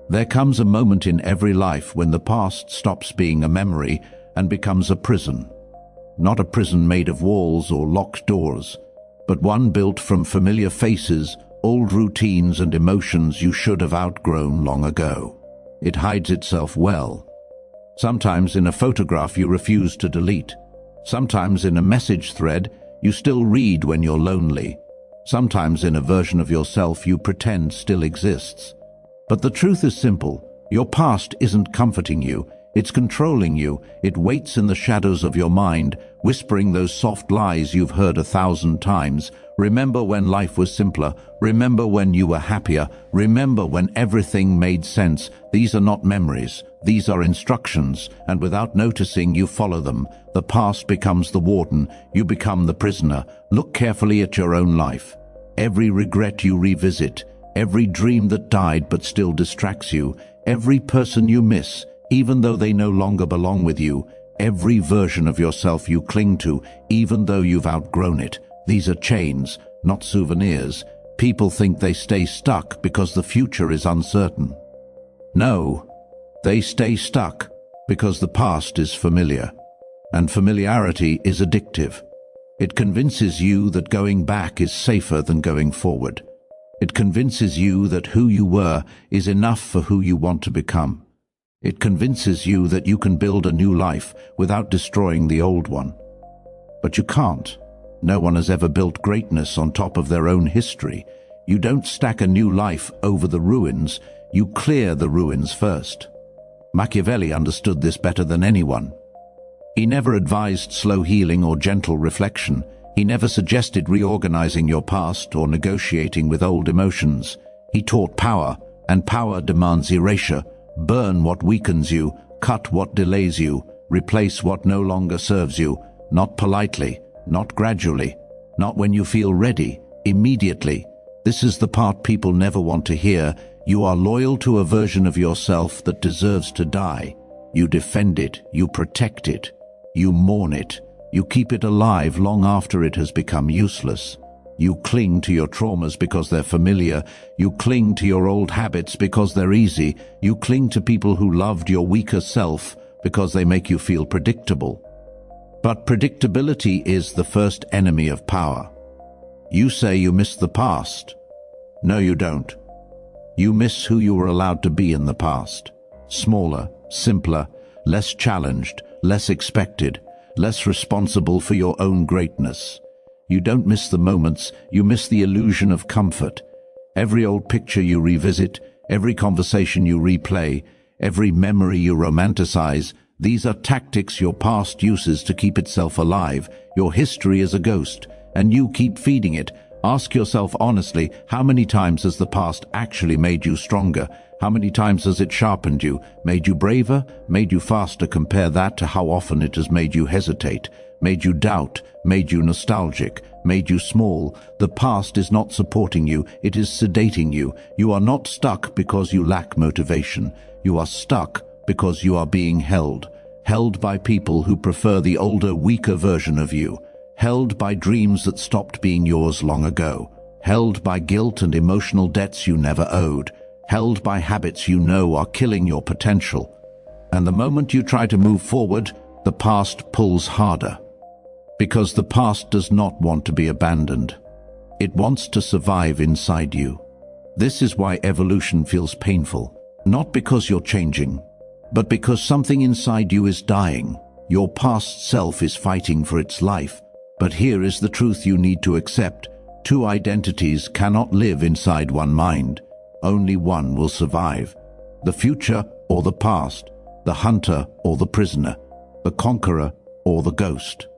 There comes a moment in every life when the past stops being a memory and becomes a prison. Not a prison made of walls or locked doors, but one built from familiar faces, old routines and emotions you should have outgrown long ago. It hides itself well. Sometimes in a photograph you refuse to delete. Sometimes in a message thread you still read when you're lonely. Sometimes in a version of yourself you pretend still exists. But the truth is simple. Your past isn't comforting you. It's controlling you. It waits in the shadows of your mind, whispering those soft lies you've heard 1,000 times. Remember when life was simpler. Remember when you were happier. Remember when everything made sense. These are not memories. These are instructions, and without noticing, you follow them. The past becomes the warden. You become the prisoner. Look carefully at your own life. Every regret you revisit, every dream that died but still distracts you, every person you miss, even though they no longer belong with you, every version of yourself you cling to, even though you've outgrown it. These are chains, not souvenirs. People think they stay stuck because the future is uncertain. No, they stay stuck because the past is familiar, and familiarity is addictive. It convinces you that going back is safer than going forward. It convinces you that who you were is enough for who you want to become. It convinces you that you can build a new life without destroying the old one. But you can't. No one has ever built greatness on top of their own history. You don't stack a new life over the ruins. You clear the ruins first. Machiavelli understood this better than anyone. He never advised slow healing or gentle reflection. He never suggested reorganizing your past or negotiating with old emotions. He taught power, and power demands erasure. Burn what weakens you, cut what delays you, replace what no longer serves you, not politely, not gradually, not when you feel ready, immediately. This is the part people never want to hear. You are loyal to a version of yourself that deserves to die. You defend it, you protect it, you mourn it, you keep it alive long after it has become useless. You cling to your traumas because they're familiar. You cling to your old habits because they're easy. You cling to people who loved your weaker self because they make you feel predictable. But predictability is the first enemy of power. You say you miss the past. No, you don't. You miss who you were allowed to be in the past. Smaller, simpler, less challenged, less expected, less responsible for your own greatness. You don't miss the moments, you miss the illusion of comfort. Every old picture you revisit, every conversation you replay, every memory you romanticize, these are tactics your past uses to keep itself alive. Your history is a ghost, and you keep feeding it. Ask yourself honestly, how many times has the past actually made you stronger? How many times has it sharpened you, made you braver, made you faster? Compare that to how often it has made you hesitate, made you doubt, made you nostalgic, made you small. The past is not supporting you, it is sedating you. You are not stuck because you lack motivation. You are stuck because you are being held by people who prefer the older, weaker version of you. Held by dreams that stopped being yours long ago. Held by guilt and emotional debts you never owed. Held by habits you know are killing your potential. And the moment you try to move forward, the past pulls harder. Because the past does not want to be abandoned. It wants to survive inside you. This is why evolution feels painful. Not because you're changing, but because something inside you is dying. Your past self is fighting for its life. But here is the truth you need to accept. Two identities cannot live inside one mind. Only one will survive. The future or the past, the hunter or the prisoner, the conqueror or the ghost.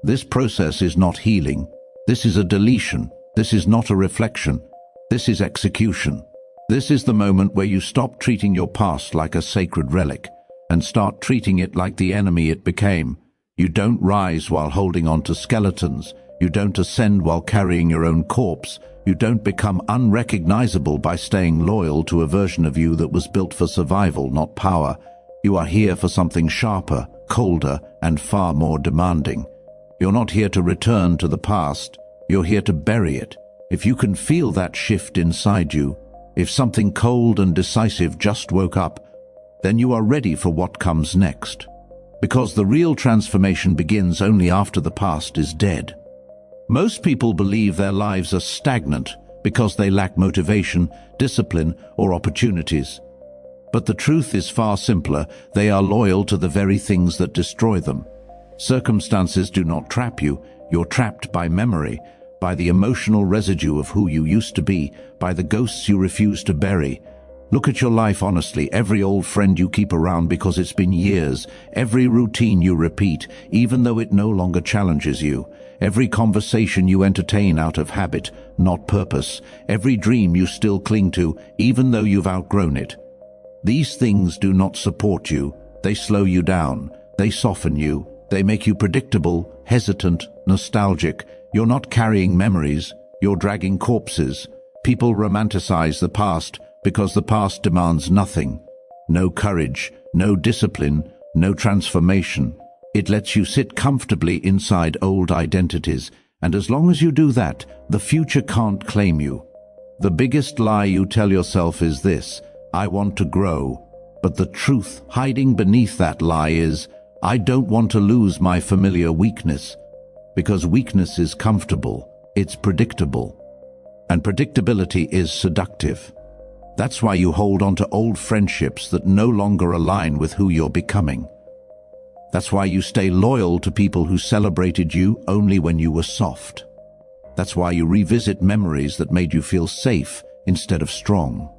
This process is not healing. This is a deletion. This is not a reflection. This is execution. This is the moment where you stop treating your past like a sacred relic and start treating it like the enemy it became. You don't rise while holding on to skeletons. You don't ascend while carrying your own corpse. You don't become unrecognizable by staying loyal to a version of you that was built for survival, not power. You are here for something sharper, colder, and far more demanding. You're not here to return to the past. You're here to bury it. If you can feel that shift inside you, If something cold and decisive just woke up, then you are ready for what comes next. Because the real transformation begins only after the past is dead. Most people believe their lives are stagnant because they lack motivation, discipline, or opportunities. But the truth is far simpler. They are loyal to the very things that destroy them. Circumstances do not trap you. You're trapped by memory, by the emotional residue of who you used to be, by the ghosts you refuse to bury. Look at your life honestly. Every old friend you keep around because it's been years, every routine you repeat, even though it no longer challenges you, every conversation you entertain out of habit, not purpose, every dream you still cling to, even though you've outgrown it. These things do not support you. They slow you down. They soften you. They make you predictable, hesitant, nostalgic. You're not carrying memories. You're dragging corpses. People romanticize the past because the past demands nothing. No courage, no discipline, no transformation. It lets you sit comfortably inside old identities, and as long as you do that, the future can't claim you. The biggest lie you tell yourself is this: I want to grow. But the truth hiding beneath that lie is, I don't want to lose my familiar weakness. Because weakness is comfortable, it's predictable. And predictability is seductive. That's why you hold on to old friendships that no longer align with who you're becoming. That's why you stay loyal to people who celebrated you only when you were soft. That's why you revisit memories that made you feel safe instead of strong.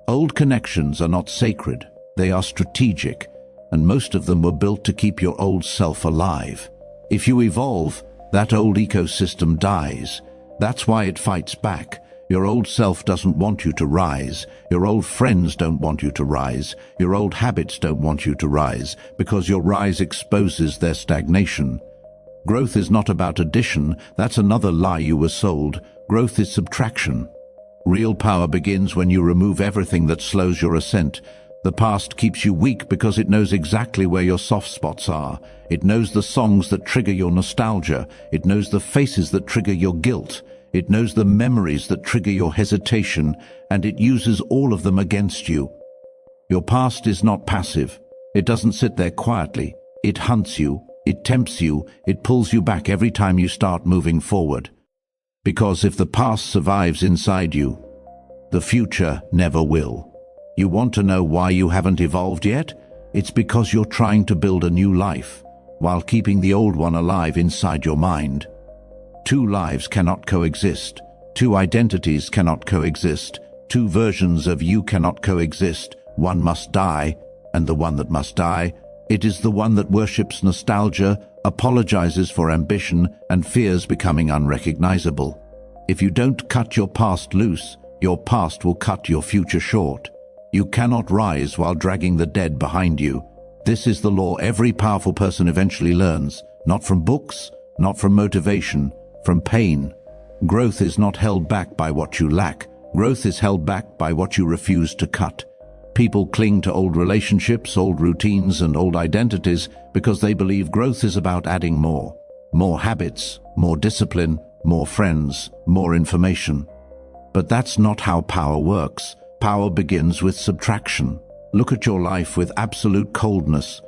Old connections are not sacred, they are strategic, and most of them were built to keep your old self alive. If you evolve, that old ecosystem dies. That's why it fights back. Your old self doesn't want you to rise. Your old friends don't want you to rise. Your old habits don't want you to rise, because your rise exposes their stagnation. Growth is not about addition. That's another lie you were sold. Growth is subtraction. Real power begins when you remove everything that slows your ascent. The past keeps you weak because it knows exactly where your soft spots are. It knows the songs that trigger your nostalgia. It knows the faces that trigger your guilt. It knows the memories that trigger your hesitation, and it uses all of them against you. Your past is not passive. It doesn't sit there quietly. It hunts you. It tempts you. It pulls you back every time you start moving forward. Because if the past survives inside you, the future never will. You want to know why you haven't evolved yet? It's because you're trying to build a new life, while keeping the old one alive inside your mind. Two lives cannot coexist. Two identities cannot coexist. Two versions of you cannot coexist. One must die, and the one that must die, it is the one that worships nostalgia, apologizes for ambition, and fears becoming unrecognizable. If you don't cut your past loose, your past will cut your future short. You cannot rise while dragging the dead behind you. This is the law every powerful person eventually learns, not from books, not from motivation, from pain. Growth is not held back by what you lack. Growth is held back by what you refuse to cut. People cling to old relationships, old routines, and old identities because they believe growth is about adding more. More habits, more discipline, more friends, more information. But that's not how power works. Power begins with subtraction. Look at your life with absolute coldness.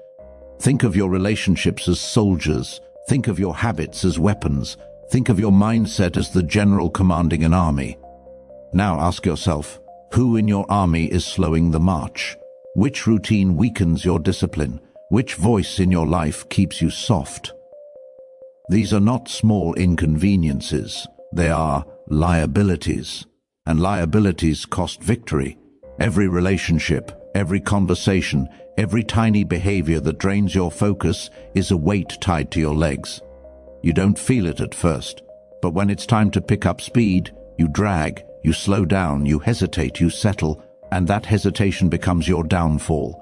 Think of your relationships as soldiers. Think of your habits as weapons. Think of your mindset as the general commanding an army. Now ask yourself, who in your army is slowing the march? Which routine weakens your discipline? Which voice in your life keeps you soft? These are not small inconveniences. They are liabilities. And liabilities cost victory. Every relationship, every conversation, every tiny behavior that drains your focus is a weight tied to your legs. You don't feel it at first, but when it's time to pick up speed, you drag, you slow down, you hesitate, you settle, and that hesitation becomes your downfall.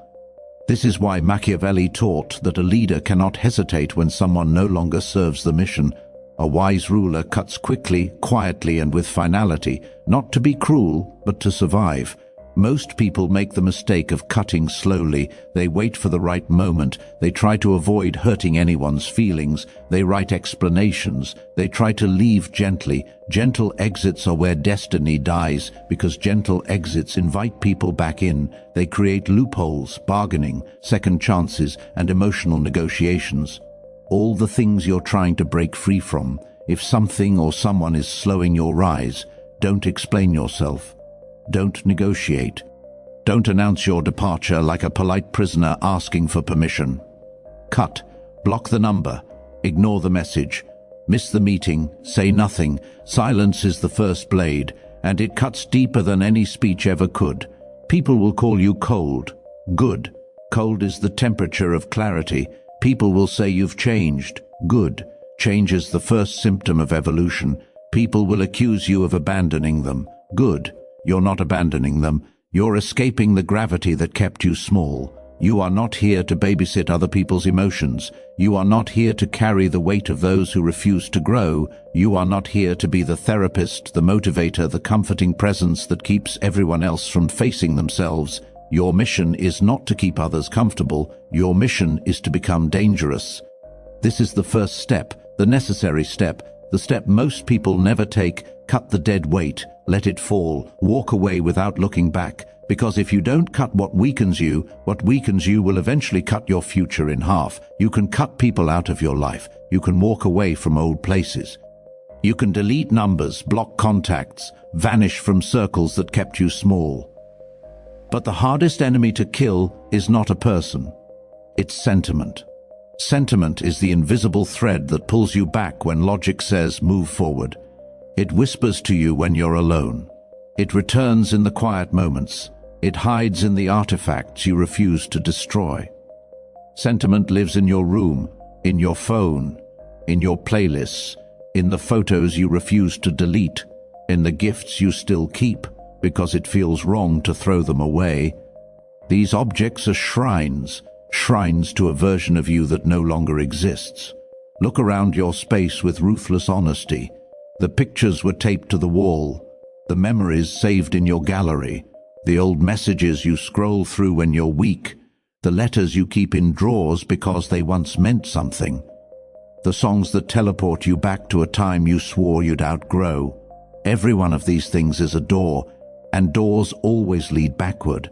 This is why Machiavelli taught that a leader cannot hesitate when someone no longer serves the mission. A wise ruler cuts quickly, quietly, and with finality, not to be cruel, but to survive. Most people make the mistake of cutting slowly. They wait for the right moment. They try to avoid hurting anyone's feelings. They write explanations. They try to leave gently. Gentle exits are where destiny dies, because gentle exits invite people back in. They create loopholes, bargaining, second chances, and emotional negotiations. All the things you're trying to break free from. If something or someone is slowing your rise, don't explain yourself. Don't negotiate. Don't announce your departure like a polite prisoner asking for permission. Cut. Block the number. Ignore the message. Miss the meeting. Say nothing. Silence is the first blade, and it cuts deeper than any speech ever could. People will call you cold. Good. Cold is the temperature of clarity. People will say you've changed. Good. Change is the first symptom of evolution. People will accuse you of abandoning them. Good. You're not abandoning them. You're escaping the gravity that kept you small. You are not here to babysit other people's emotions. You are not here to carry the weight of those who refuse to grow. You are not here to be the therapist, the motivator, the comforting presence that keeps everyone else from facing themselves. Your mission is not to keep others comfortable. Your mission is to become dangerous. This is the first step, the necessary step, the step most people never take. Cut the dead weight. Let it fall. Walk away without looking back. Because if you don't cut what weakens you will eventually cut your future in half. You can cut people out of your life. You can walk away from old places. You can delete numbers, block contacts, vanish from circles that kept you small. But the hardest enemy to kill is not a person. It's sentiment. Sentiment is the invisible thread that pulls you back when logic says move forward. It whispers to you when you're alone. It returns in the quiet moments. It hides in the artifacts you refuse to destroy. Sentiment lives in your room, in your phone, in your playlists, in the photos you refuse to delete, in the gifts you still keep because it feels wrong to throw them away. These objects are shrines, shrines to a version of you that no longer exists. Look around your space with ruthless honesty. The pictures were taped to the wall, the memories saved in your gallery, the old messages you scroll through when you're weak, the letters you keep in drawers because they once meant something, the songs that teleport you back to a time you swore you'd outgrow. Every one of these things is a door, and doors always lead backward.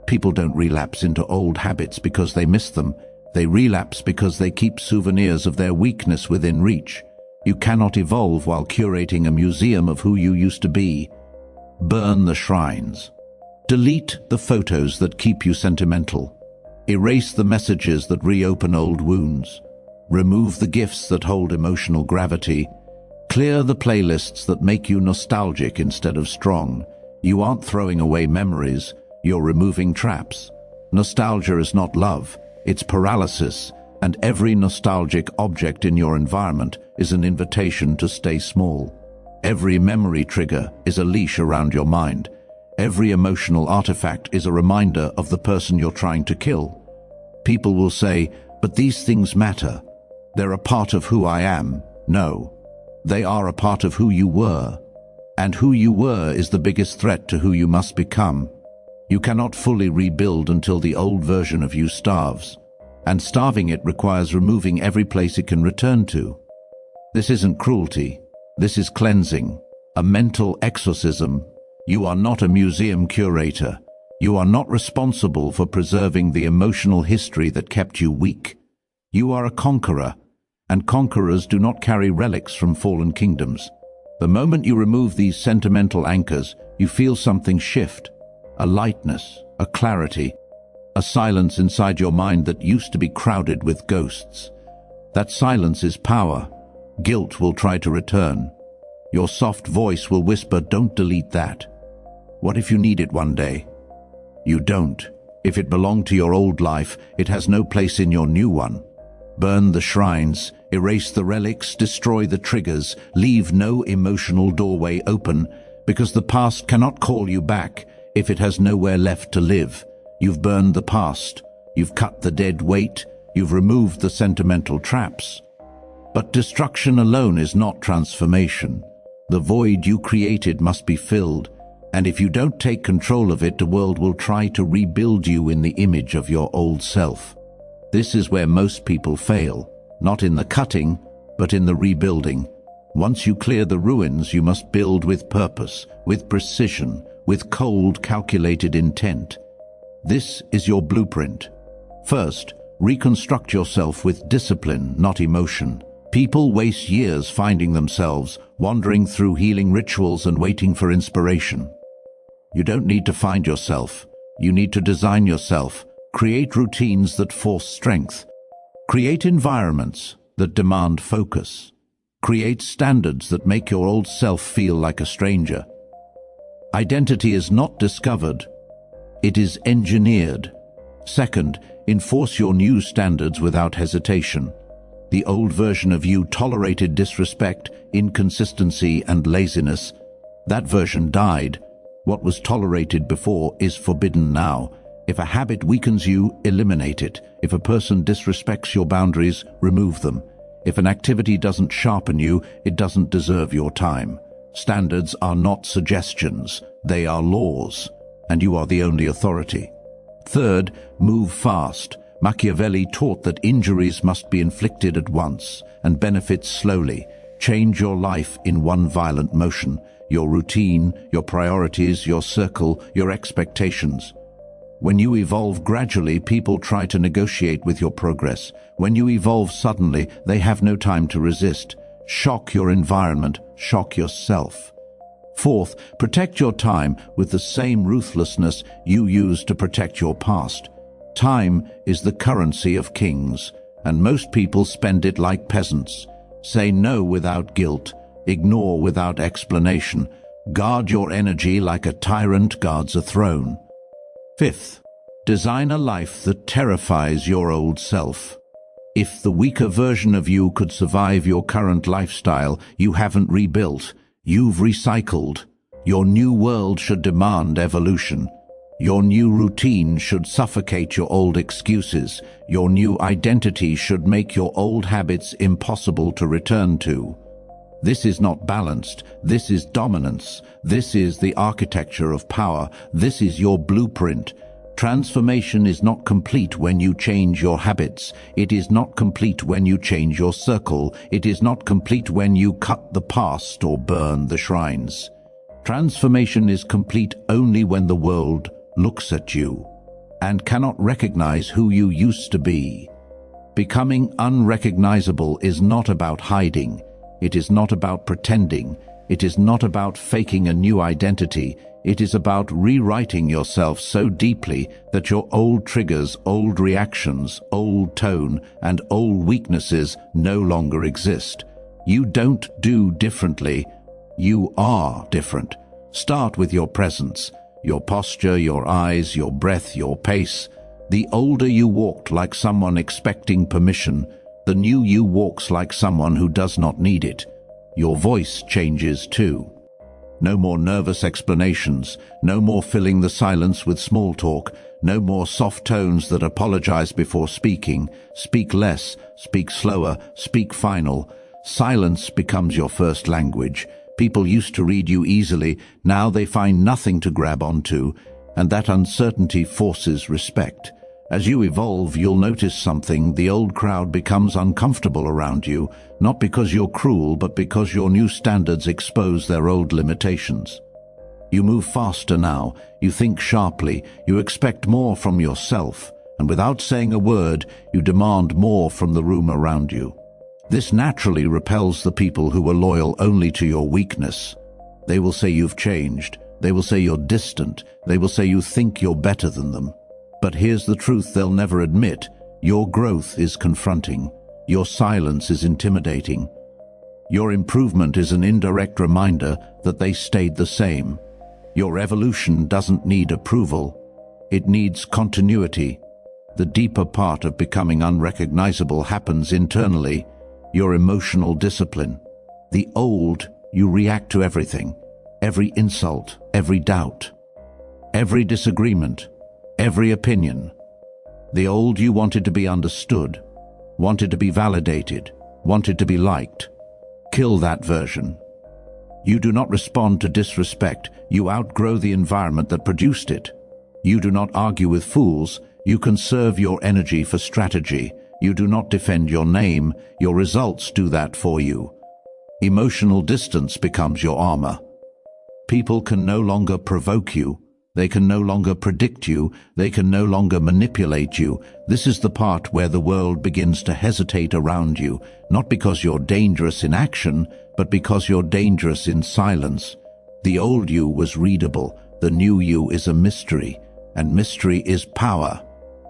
People don't relapse into old habits because they miss them. They relapse because they keep souvenirs of their weakness within reach. You cannot evolve while curating a museum of who you used to be. Burn the shrines. Delete the photos that keep you sentimental. Erase the messages that reopen old wounds. Remove the gifts that hold emotional gravity. Clear the playlists that make you nostalgic instead of strong. You aren't throwing away memories, you're removing traps. Nostalgia is not love, it's paralysis. And every nostalgic object in your environment is an invitation to stay small. Every memory trigger is a leash around your mind. Every emotional artifact is a reminder of the person you're trying to kill. People will say, but these things matter. They're a part of who I am. No, they are a part of who you were. And who you were is the biggest threat to who you must become. You cannot fully rebuild until the old version of you starves. And starving it requires removing every place it can return to. This isn't cruelty. This is cleansing, a mental exorcism. You are not a museum curator. You are not responsible for preserving the emotional history that kept you weak. You are a conqueror, and conquerors do not carry relics from fallen kingdoms. The moment you remove these sentimental anchors, you feel something shift, a lightness, a clarity, a silence inside your mind that used to be crowded with ghosts. That silence is power. Guilt will try to return. Your soft voice will whisper, don't delete that. What if you need it one day? You don't. If it belonged to your old life, it has no place in your new one. Burn the shrines, erase the relics, destroy the triggers, leave no emotional doorway open, because the past cannot call you back if it has nowhere left to live. You've burned the past, you've cut the dead weight, you've removed the sentimental traps. But destruction alone is not transformation. The void you created must be filled, And if you don't take control of it, the world will try to rebuild you in the image of your old self. This is where most people fail, not in the cutting, but in the rebuilding. Once you clear the ruins, you must build with purpose, with precision, with cold, calculated intent. This is your blueprint. First, reconstruct yourself with discipline, not emotion. People waste years finding themselves, wandering through healing rituals and waiting for inspiration. You don't need to find yourself. You need to design yourself. Create routines that force strength. Create environments that demand focus. Create standards that make your old self feel like a stranger. Identity is not discovered. It is engineered. Second, enforce your new standards without hesitation. The old version of you tolerated disrespect, inconsistency, and laziness. That version died. What was tolerated before is forbidden now. If a habit weakens you, eliminate it. If a person disrespects your boundaries, remove them. If an activity doesn't sharpen you, it doesn't deserve your time. Standards are not suggestions. They are laws, and you are the only authority. Third, move fast. Machiavelli taught that injuries must be inflicted at once and benefits slowly. Change your life in one violent motion. Your routine, your priorities, your circle, your expectations. When you evolve gradually, people try to negotiate with your progress. When you evolve suddenly, they have no time to resist. Shock your environment, shock yourself. Fourth, protect your time with the same ruthlessness you used to protect your past. Time is the currency of kings, and most people spend it like peasants. Say no without guilt. Ignore without explanation. Guard your energy like a tyrant guards a throne. Fifth, design a life that terrifies your old self. If the weaker version of you could survive your current lifestyle, you haven't rebuilt. You've recycled. Your new world should demand evolution. Your new routine should suffocate your old excuses. Your new identity should make your old habits impossible to return to. This is not balanced. This is dominance. This is the architecture of power. This is your blueprint. Transformation is not complete when you change your habits. It is not complete when you change your circle. It is not complete when you cut the past or burn the shrines. Transformation is complete only when the world looks at you and cannot recognize who you used to be. Becoming unrecognizable is not about hiding. It is not about pretending. It is not about faking a new identity. It is about rewriting yourself so deeply that your old triggers, old reactions, old tone, and old weaknesses no longer exist. You don't do differently. You are different. Start with your presence, your posture, your eyes, your breath, your pace. The older you walked like someone expecting permission, the new you walks like someone who does not need it. Your voice changes too. No more nervous explanations, no more filling the silence with small talk, no more soft tones that apologize before speaking. Speak less, speak slower, speak final. Silence becomes your first language. People used to read you easily, now they find nothing to grab onto, and that uncertainty forces respect. As you evolve, you'll notice something. The old crowd becomes uncomfortable around you, not because you're cruel, but because your new standards expose their old limitations. You move faster now, you think sharply, you expect more from yourself, and without saying a word, you demand more from the room around you. This naturally repels the people who were loyal only to your weakness. They will say you've changed. They will say you're distant. They will say you think you're better than them. But here's the truth they'll never admit. Your growth is confronting. Your silence is intimidating. Your improvement is an indirect reminder that they stayed the same. Your evolution doesn't need approval. It needs continuity. The deeper part of becoming unrecognizable happens internally. Your emotional discipline. The old, you react to everything. Every insult, every doubt, every disagreement, every opinion. The old you wanted to be understood, wanted to be validated, wanted to be liked. Kill that version. You do not respond to disrespect, you outgrow the environment that produced it. You do not argue with fools, you conserve your energy for strategy. You do not defend your name, your results do that for you. Emotional distance becomes your armor. People can no longer provoke you, they can no longer predict you, they can no longer manipulate you. This is the part where the world begins to hesitate around you, not because you're dangerous in action, but because you're dangerous in silence. The old you was readable, the new you is a mystery, and mystery is power.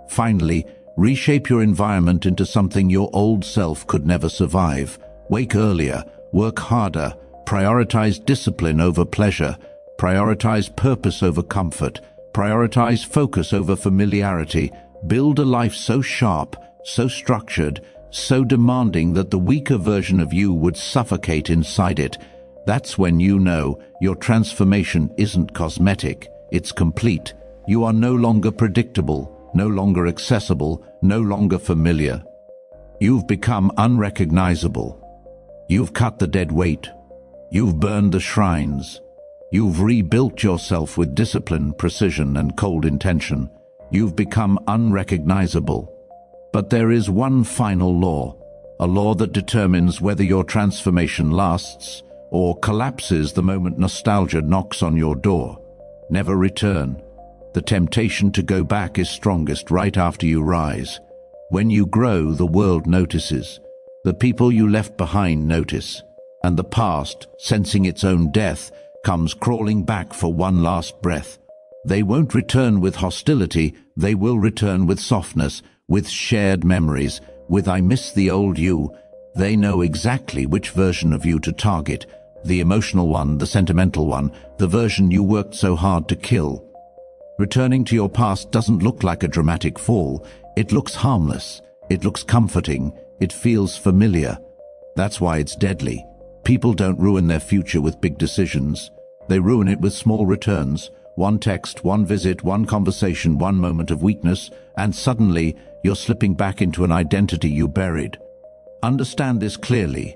Finally, reshape your environment into something your old self could never survive. Wake earlier, work harder, prioritize discipline over pleasure, prioritize purpose over comfort, prioritize focus over familiarity. Build a life so sharp, so structured, so demanding that the weaker version of you would suffocate inside it. That's when you know your transformation isn't cosmetic, it's complete. You are no longer predictable, no longer accessible, no longer familiar. You've become unrecognizable. You've cut the dead weight. You've burned the shrines. You've rebuilt yourself with discipline, precision, and cold intention. You've become unrecognizable. But there is one final law, a law that determines whether your transformation lasts or collapses the moment nostalgia knocks on your door. Never return. The temptation to go back is strongest right after you rise. When you grow, the world notices. The people you left behind notice. And the past, sensing its own death, comes crawling back for one last breath. They won't return with hostility, they will return with softness, with shared memories, with "I miss the old you." They know exactly which version of you to target, the emotional one, the sentimental one, the version you worked so hard to kill. Returning to your past doesn't look like a dramatic fall. It looks harmless, it looks comforting, it feels familiar. That's why it's deadly. People don't ruin their future with big decisions. They ruin it with small returns. One text, one visit, one conversation, one moment of weakness, and suddenly you're slipping back into an identity you buried. Understand this clearly.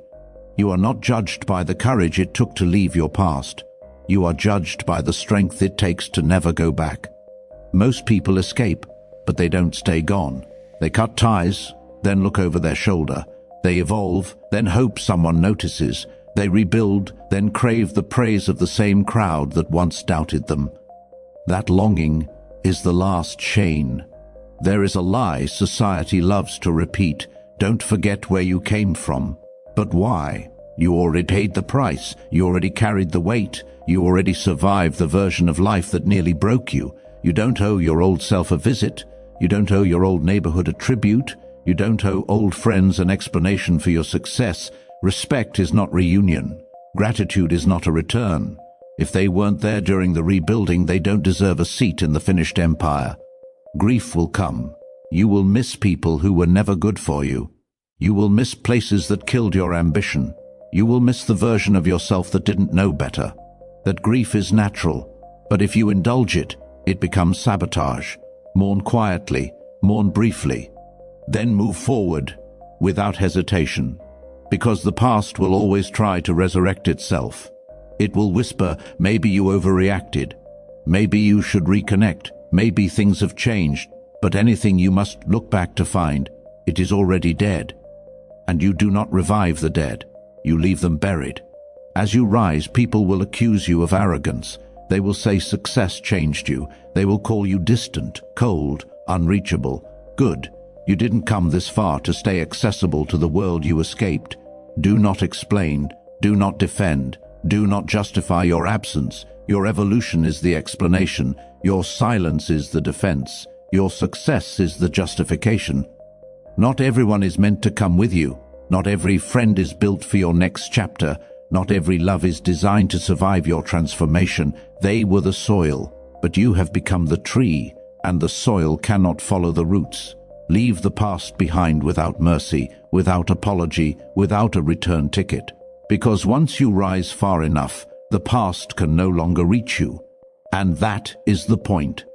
You are not judged by the courage it took to leave your past. You are judged by the strength it takes to never go back. Most people escape, but they don't stay gone. They cut ties, then look over their shoulder. They evolve, then hope someone notices. They rebuild, then crave the praise of the same crowd that once doubted them. That longing is the last chain. There is a lie society loves to repeat. Don't forget where you came from. But why? You already paid the price. You already carried the weight. You already survived the version of life that nearly broke you. You don't owe your old self a visit. You don't owe your old neighborhood a tribute. You don't owe old friends an explanation for your success. Respect is not reunion. Gratitude is not a return. If they weren't there during the rebuilding, they don't deserve a seat in the finished empire. Grief will come. You will miss people who were never good for you. You will miss places that killed your ambition. You will miss the version of yourself that didn't know better. That grief is natural, but if you indulge it, it becomes sabotage. Mourn quietly, mourn briefly, then move forward without hesitation. Because the past will always try to resurrect itself. It will whisper, maybe you overreacted. Maybe you should reconnect. Maybe things have changed. But anything you must look back to find, it is already dead. And you do not revive the dead. You leave them buried. As you rise, people will accuse you of arrogance. They will say success changed you. They will call you distant, cold, unreachable. Good. You didn't come this far to stay accessible to the world you escaped. Do not explain. Do not defend. Do not justify your absence. Your evolution is the explanation. Your silence is the defense. Your success is the justification. Not everyone is meant to come with you. Not every friend is built for your next chapter. Not every love is designed to survive your transformation. They were the soil, but you have become the tree, and the soil cannot follow the roots. Leave the past behind without mercy, without apology, without a return ticket. Because once you rise far enough, the past can no longer reach you. And that is the point.